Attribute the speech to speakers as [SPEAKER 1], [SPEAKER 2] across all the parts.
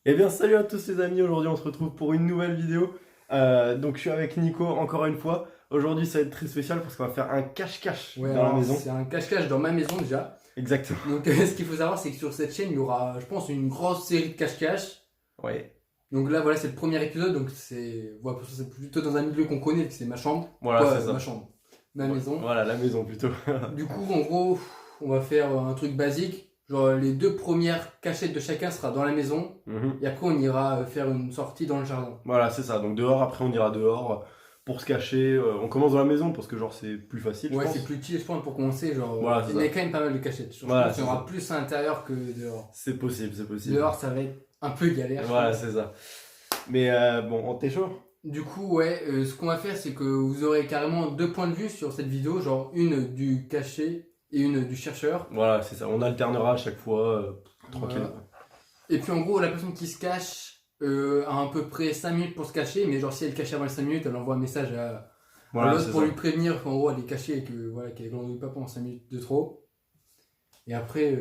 [SPEAKER 1] Eh bien salut à tous les amis, aujourd'hui on se retrouve pour une nouvelle vidéo. Donc je suis avec Nico encore une fois. Aujourd'hui ça va être très spécial parce qu'on va faire un cache-cache
[SPEAKER 2] Ouais,
[SPEAKER 1] dans la
[SPEAKER 2] alors
[SPEAKER 1] maison.
[SPEAKER 2] c'est un cache-cache dans ma maison déjà.
[SPEAKER 1] Exactement.
[SPEAKER 2] Donc ce qu'il faut savoir, c'est que sur cette chaîne, il y aura, je pense, une grosse série de cache-cache.
[SPEAKER 1] Ouais.
[SPEAKER 2] Donc là, voilà, c'est le premier épisode. Donc c'est plutôt dans un milieu qu'on connaît, c'est ma chambre.
[SPEAKER 1] Voilà,
[SPEAKER 2] Ouais,
[SPEAKER 1] c'est ça.
[SPEAKER 2] ma chambre. Ma maison.
[SPEAKER 1] Voilà, la maison plutôt.
[SPEAKER 2] Du coup, en gros, on va faire un truc basique. Genre, les deux premières cachettes de chacun sera dans la maison.
[SPEAKER 1] Mhm.
[SPEAKER 2] Et après, on ira faire une sortie dans le jardin.
[SPEAKER 1] Voilà, c'est ça. Donc dehors, après on ira dehors pour se cacher. On commence dans la maison parce que genre c'est plus facile, je
[SPEAKER 2] Ouais,
[SPEAKER 1] pense.
[SPEAKER 2] c'est plus chill, je pense, pour commencer. Genre,
[SPEAKER 1] Voilà, c'est
[SPEAKER 2] il y a
[SPEAKER 1] ça.
[SPEAKER 2] quand même pas mal de cachettes. Je
[SPEAKER 1] Voilà,
[SPEAKER 2] pense qu'il y
[SPEAKER 1] c'est
[SPEAKER 2] aura
[SPEAKER 1] ça.
[SPEAKER 2] plus à l'intérieur que dehors.
[SPEAKER 1] C'est possible, c'est possible.
[SPEAKER 2] Dehors, ça va être un peu galère. je
[SPEAKER 1] Voilà,
[SPEAKER 2] pense.
[SPEAKER 1] c'est ça. Mais bon, t'es chaud?
[SPEAKER 2] Du coup, ouais, ce qu'on va faire, c'est que vous aurez carrément deux points de vue sur cette vidéo, genre une du caché et une du chercheur.
[SPEAKER 1] Voilà, c'est ça. On alternera à chaque fois, tranquille.
[SPEAKER 2] Voilà. Et puis en gros, la personne qui se cache a à peu près 5 minutes pour se cacher, mais genre si elle est cachée avant les 5 minutes, elle envoie un message à
[SPEAKER 1] Voilà,
[SPEAKER 2] l'autre
[SPEAKER 1] c'est
[SPEAKER 2] pour
[SPEAKER 1] ça.
[SPEAKER 2] lui prévenir qu'en gros elle est cachée et que voilà, qu'elle glandouille pas pendant 5 minutes de trop. Et après,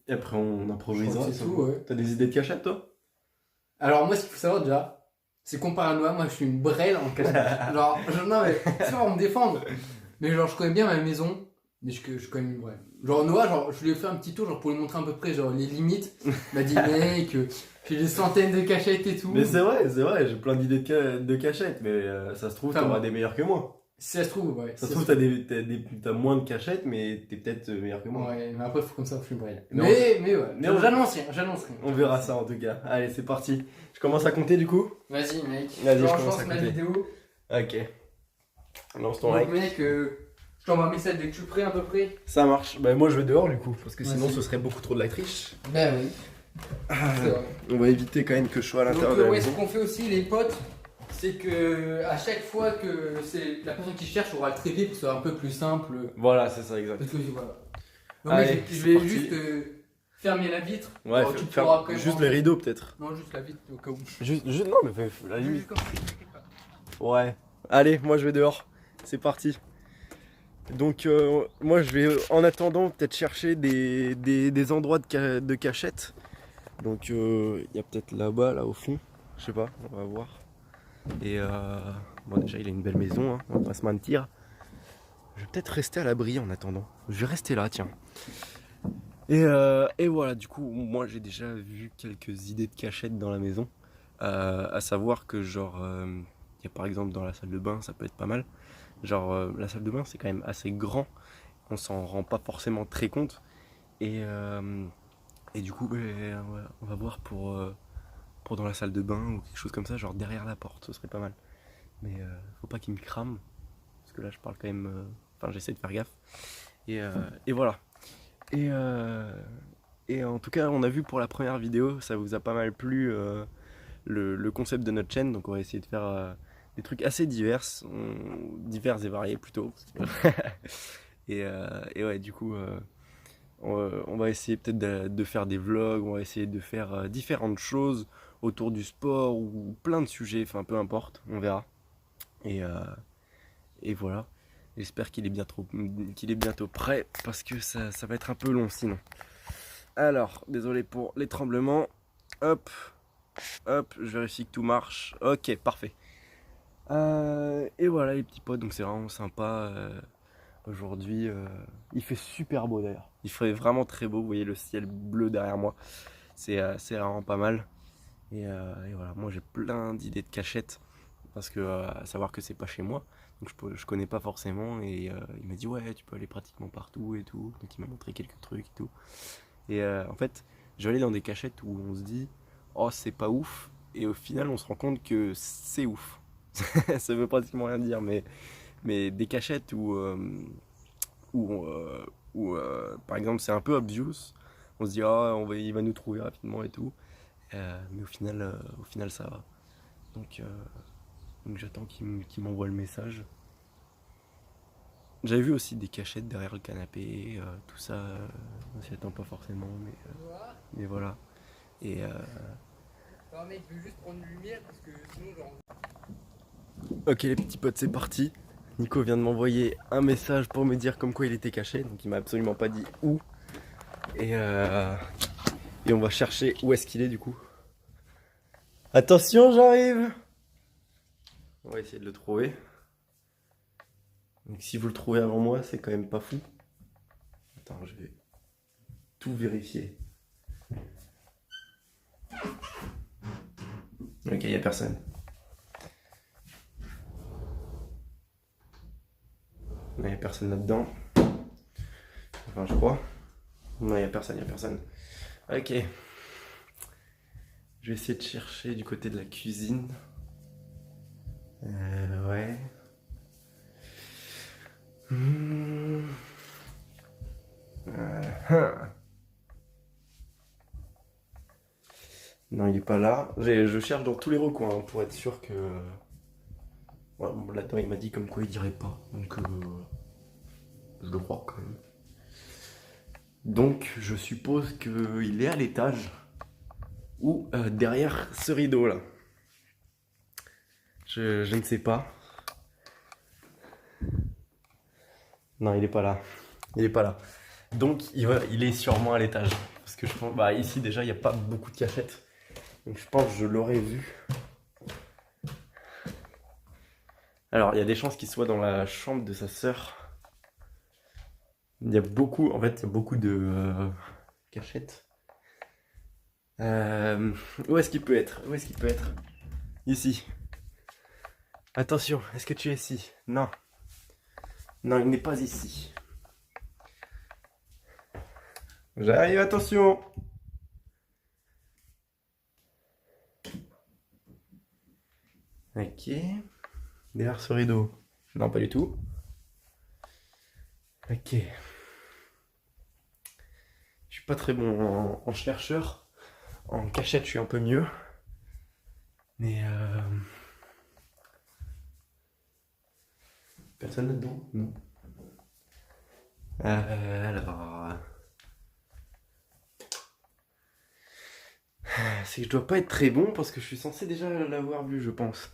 [SPEAKER 1] Et après on
[SPEAKER 2] je crois
[SPEAKER 1] improvisera.
[SPEAKER 2] que c'est
[SPEAKER 1] ça.
[SPEAKER 2] tout, ouais.
[SPEAKER 1] T'as des idées de cachette toi?
[SPEAKER 2] Alors moi, ce qu'il faut savoir déjà, c'est comparé à moi, je suis une brêle en cachette. Genre, non mais, c'est pas pour me défendre, mais genre je connais bien ma maison, mais je connais une brêle. Genre Noah, genre, je lui ai fait un petit tour genre, pour lui montrer à peu près genre, les limites. Il m'a dit mec, j'ai des centaines de cachettes et tout.
[SPEAKER 1] Mais c'est vrai, j'ai plein d'idées de cachette, mais ça se trouve,
[SPEAKER 2] Enfin,
[SPEAKER 1] t'auras
[SPEAKER 2] bon.
[SPEAKER 1] des meilleurs que moi.
[SPEAKER 2] Si ça se trouve, ouais.
[SPEAKER 1] Ça
[SPEAKER 2] si
[SPEAKER 1] se trouve, t'as moins de cachettes, mais t'es peut-être meilleur que moi.
[SPEAKER 2] Ouais, mais après, faut comme ça, je suis une brêle.
[SPEAKER 1] Mais
[SPEAKER 2] Mais ouais,
[SPEAKER 1] mais on-
[SPEAKER 2] j'annonce rien, j'annonce rien.
[SPEAKER 1] On verra ça en tout cas. Allez, c'est parti. Je commence à compter du coup.
[SPEAKER 2] Vas-y, mec.
[SPEAKER 1] Vas-y, je
[SPEAKER 2] Genre,
[SPEAKER 1] commence à
[SPEAKER 2] lance ma
[SPEAKER 1] compter.
[SPEAKER 2] vidéo.
[SPEAKER 1] Ok. Lance ton
[SPEAKER 2] Donc,
[SPEAKER 1] like.
[SPEAKER 2] mec, je t'envoie un message dès que je suis prêt à peu près.
[SPEAKER 1] Ça marche. Bah, moi je vais dehors du coup, parce que sinon
[SPEAKER 2] Vas-y.
[SPEAKER 1] ce serait beaucoup trop de la triche.
[SPEAKER 2] Ben oui. C'est vrai.
[SPEAKER 1] On va éviter quand même que je sois à
[SPEAKER 2] Donc
[SPEAKER 1] l'intérieur de la
[SPEAKER 2] ouais, ce
[SPEAKER 1] maison.
[SPEAKER 2] qu'on fait aussi les potes, c'est que à chaque fois que c'est la personne qui cherche aura le trépied pour que ce soit un peu plus simple.
[SPEAKER 1] Voilà, c'est ça, exact.
[SPEAKER 2] Parce que voilà. Donc
[SPEAKER 1] Allez,
[SPEAKER 2] mec, je
[SPEAKER 1] c'est
[SPEAKER 2] vais
[SPEAKER 1] parti.
[SPEAKER 2] juste fermer la vitre.
[SPEAKER 1] Ouais,
[SPEAKER 2] Alors, tu pourras quand même
[SPEAKER 1] juste
[SPEAKER 2] rentrer.
[SPEAKER 1] les rideaux peut-être.
[SPEAKER 2] Non, juste la vitre au cas où.
[SPEAKER 1] Non, mais la limite.
[SPEAKER 2] Juste comme ça, t'inquiète pas.
[SPEAKER 1] Ouais. Allez, moi je vais dehors. C'est parti. Donc moi je vais en attendant peut-être chercher des endroits de cachette. Donc il y a peut-être là-bas, là au fond. Je sais pas, on va voir. Et bon déjà il a une belle maison, hein, on va pas se mentir. Je vais peut-être rester à l'abri en attendant. Je vais rester là, tiens. Et voilà, du coup, moi j'ai déjà vu quelques idées de cachette dans la maison. À savoir que genre, il y a par exemple dans la salle de bain, ça peut être pas mal. Genre, la salle de bain c'est quand même assez grand, on s'en rend pas forcément très compte. Et du coup, on va voir pour dans la salle de bain ou quelque chose comme ça, genre derrière la porte, ce serait pas mal. Mais faut pas qu'il me crame, parce que là je parle quand même, enfin j'essaie de faire gaffe. Et voilà. Et en tout cas, on a vu pour la première vidéo, ça vous a pas mal plu le concept de notre chaîne, donc on va essayer de faire des trucs assez divers et variés plutôt. Et ouais, du coup, on va essayer peut-être de faire des vlogs, on va essayer de faire différentes choses autour du sport ou plein de sujets, enfin peu importe, on verra. Et, euh, et voilà. J'espère qu'il est bientôt prêt parce que ça va être un peu long sinon. Alors, désolé pour les tremblements. Hop, hop, je vérifie que tout marche. Ok, parfait. Et voilà les petits potes, donc c'est vraiment sympa. Aujourd'hui, il fait super beau d'ailleurs. Il fait vraiment très beau, vous voyez le ciel bleu derrière moi. C'est vraiment pas mal. Et voilà, moi j'ai plein d'idées de cachettes. Parce que à savoir que c'est pas chez moi, donc je connais pas forcément. Et il m'a dit ouais, tu peux aller pratiquement partout et tout. Donc il m'a montré quelques trucs et tout. Et en fait, je vais aller dans des cachettes où on se dit oh c'est pas ouf. Et au final on se rend compte que c'est ouf. Ça veut pratiquement rien dire, mais des cachettes où par exemple c'est un peu obvious. On se dit ah il va nous trouver rapidement et tout. Mais au final ça va. Donc j'attends qu'il m'envoie le message. J'avais vu aussi des cachettes derrière le canapé, tout ça, on s'y attend pas forcément, mais voilà. Et
[SPEAKER 2] Non, mec, je veux juste prendre une lumière parce que sinon, genre.
[SPEAKER 1] ok les petits potes, c'est parti. Nico vient de m'envoyer un message pour me dire comme quoi il était caché, donc il m'a absolument pas dit où. Et on va chercher où est-ce qu'il est du coup. Attention, j'arrive. On va essayer de le trouver. Donc si vous le trouvez avant moi, c'est quand même pas fou. Attends, je vais tout vérifier. Ok, y a personne. Il y a personne là-dedans. Enfin, je crois. Non, y a personne, y a personne. Ok. Je vais essayer de chercher du côté de la cuisine. Ouais. Non, il est pas là. Je cherche dans tous les recoins hein, pour être sûr que. Ouais, bon, là-dedans, il m'a dit comme quoi il dirait pas. Donc, je le crois quand même. Donc, je suppose qu'il est à l'étage ou derrière ce rideau là. Je ne sais pas. Non, il est pas là. Il est pas là. Donc, il est sûrement à l'étage. Parce que je pense. Bah, ici, déjà, il n'y a pas beaucoup de cachettes. Donc, je pense que je l'aurais vu. Alors, il y a des chances qu'il soit dans la chambre de sa sœur. Il y a beaucoup. En fait, il y a beaucoup de cachettes. Où est-ce qu'il peut être? Où est-ce qu'il peut être? Ici. Attention, est-ce que tu es ici? Non. Non, il n'est pas ici. J'arrive, attention. Ok. Derrière ce rideau. Non, pas du tout. Ok. Je suis pas très bon en chercheur. En cachette, je suis un peu mieux. Mais personne là-dedans? Non. Alors. C'est que je dois pas être très bon parce que je suis censé déjà l'avoir vu, je pense.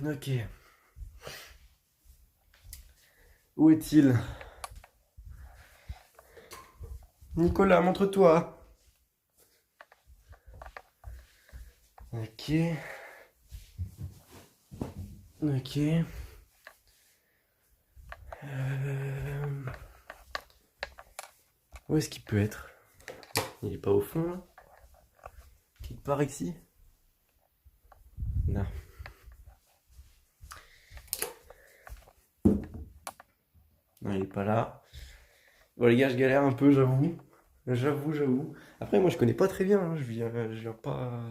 [SPEAKER 1] Ok. Où est-il? Nicolas, montre-toi. Ok. Ok. Où est-ce qu'il peut être? Il est pas au fond là? Quelque part ici? Non. Non, il est pas là. Bon les gars, je galère un peu, j'avoue. J'avoue. Après, moi je connais pas très bien, hein. Je viens pas.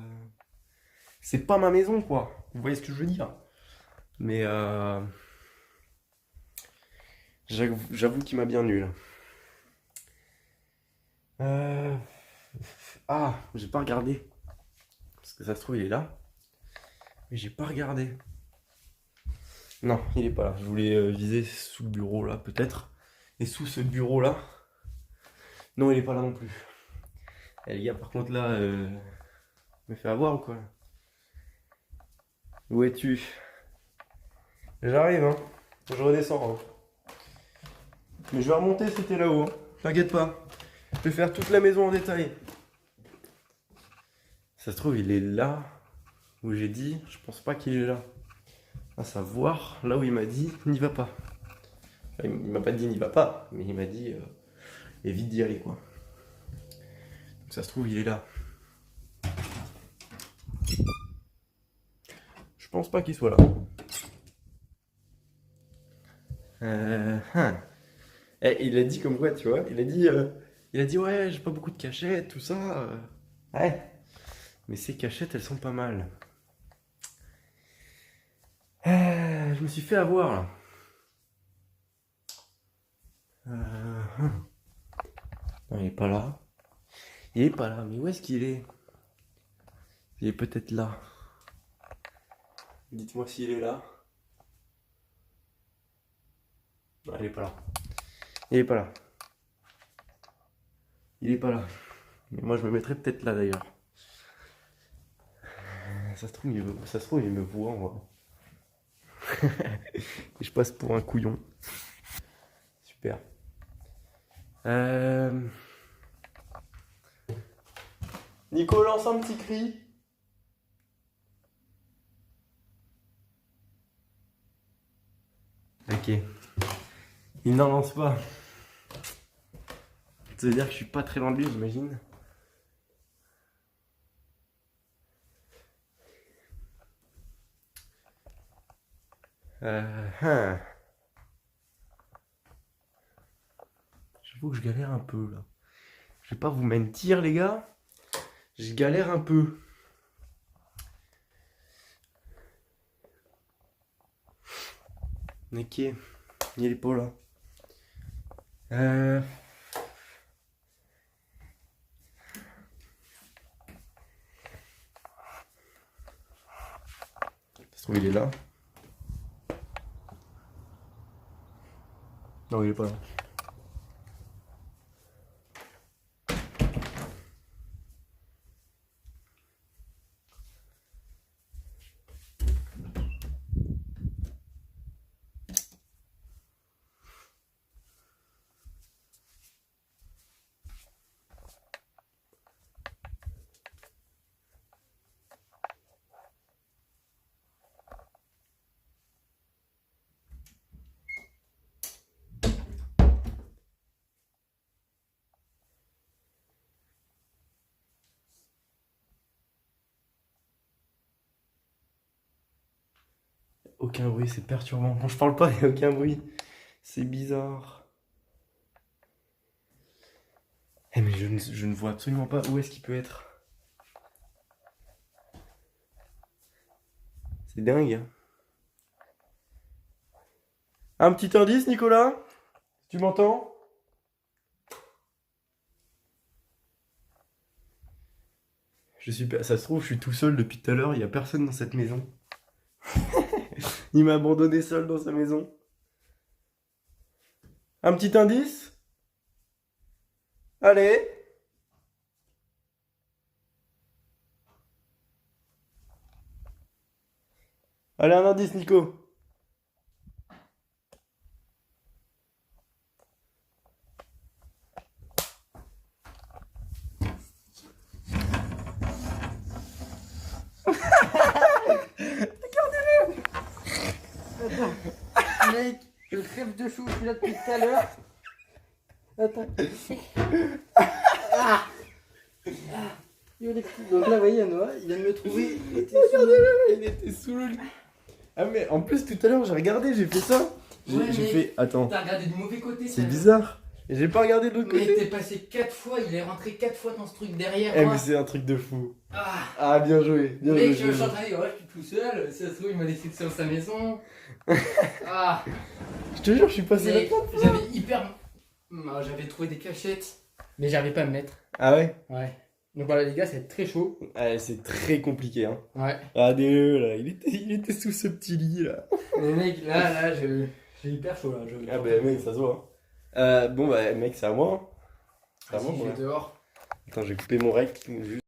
[SPEAKER 1] C'est pas ma maison quoi. Vous voyez ce que je veux dire? Mais j'avoue qu'il m'a bien nul. Euh... Ah, j'ai pas regardé. Parce que ça se trouve, il est là. Mais j'ai pas regardé. Non, il est pas là. Je voulais viser sous le bureau là, peut-être. Et sous ce bureau là. Non, il est pas là non plus. Eh, les gars, par contre là, me fait avoir ou quoi? Où es-tu? J'arrive, hein. Je redescends. Hein. Mais je vais remonter, c'était là-haut. Hein. T'inquiète pas. Je vais faire toute la maison en détail. Ça se trouve, il est là où j'ai dit. Je pense pas qu'il est là. À savoir, là où il m'a dit, n'y va pas. Enfin, il m'a pas dit n'y va pas, mais il m'a dit évite d'y aller quoi. Donc ça se trouve, il est là. Je pense pas qu'il soit là. Eh, il a dit comme quoi, tu vois. Il a dit ouais, j'ai pas beaucoup de cachettes, tout ça. Ouais. Mais ces cachettes, elles sont pas mal. Je me suis fait avoir là. Non, il est pas là. Il est pas là, mais où est-ce qu'il est? Il est peut-être là. Dites-moi s'il est là. Non, il est pas là. Il est pas là. Il est pas là. Mais moi, je me mettrais peut-être là d'ailleurs. Ça se trouve, il me voit en vrai. Et je passe pour un couillon. Super. Nico, lance un petit cri. Ok. Il n'en lance pas. Ça veut dire que je suis pas très loin de lui, j'imagine. Hein. J'avoue que je galère un peu là. Je vais pas vous mentir les gars. Je galère un peu. Ok. Il est pas là. Ça se trouve il est là. Non, il est pas là. Aucun bruit, c'est perturbant. Quand je parle pas, il n'y a aucun bruit. C'est bizarre. Eh mais je ne vois absolument pas où est-ce qu'il peut être. C'est dingue. Un petit indice, Nicolas? Tu m'entends? Ça se trouve, je suis tout seul depuis tout à l'heure, il n'y a personne dans cette maison. Il m'a abandonné seul dans sa maison. Un petit indice? Allez! Allez, un indice, Nico.
[SPEAKER 2] Attends, mec, je crève de chaud, je suis là depuis tout à l'heure. Attends. Ah. Donc là, vous voyez, Noah, il vient de me trouver.
[SPEAKER 1] Il était sous le lit. Ah, mais en plus, tout à l'heure, j'ai regardé, j'ai fait ça. J'ai fait. Attends,
[SPEAKER 2] T'as regardé du mauvais côté,
[SPEAKER 1] c'est bizarre. Et j'ai pas regardé de l'autre
[SPEAKER 2] Mais
[SPEAKER 1] côté.
[SPEAKER 2] t'es passé 4 fois, il est rentré 4 fois dans ce truc derrière.
[SPEAKER 1] Eh,
[SPEAKER 2] moi.
[SPEAKER 1] mais c'est un truc de fou.
[SPEAKER 2] Ah.
[SPEAKER 1] Ah, bien joué. Bien
[SPEAKER 2] Mec,
[SPEAKER 1] joué.
[SPEAKER 2] je suis en train de dire, ouais, je suis tout seul, ça se trouve, il m'a laissé sur sa maison. Ah.
[SPEAKER 1] Je te jure, je suis passé
[SPEAKER 2] Mec,
[SPEAKER 1] là.
[SPEAKER 2] j'avais j'avais trouvé des cachettes, mais j'arrivais pas à me mettre.
[SPEAKER 1] Ah ouais?
[SPEAKER 2] Ouais. Donc voilà, les gars, ça va être très chaud.
[SPEAKER 1] Ah, c'est très compliqué, hein.
[SPEAKER 2] Ouais.
[SPEAKER 1] Regardez-le, là. Il était sous ce petit lit, là.
[SPEAKER 2] Mais mec, là, j'ai hyper chaud, là.
[SPEAKER 1] Ah, bah, mec, ça se voit. Bon, bah, mec, c'est à moi. C'est à moi,
[SPEAKER 2] je
[SPEAKER 1] moi.
[SPEAKER 2] vais dehors.
[SPEAKER 1] Attends, j'ai coupé mon rec.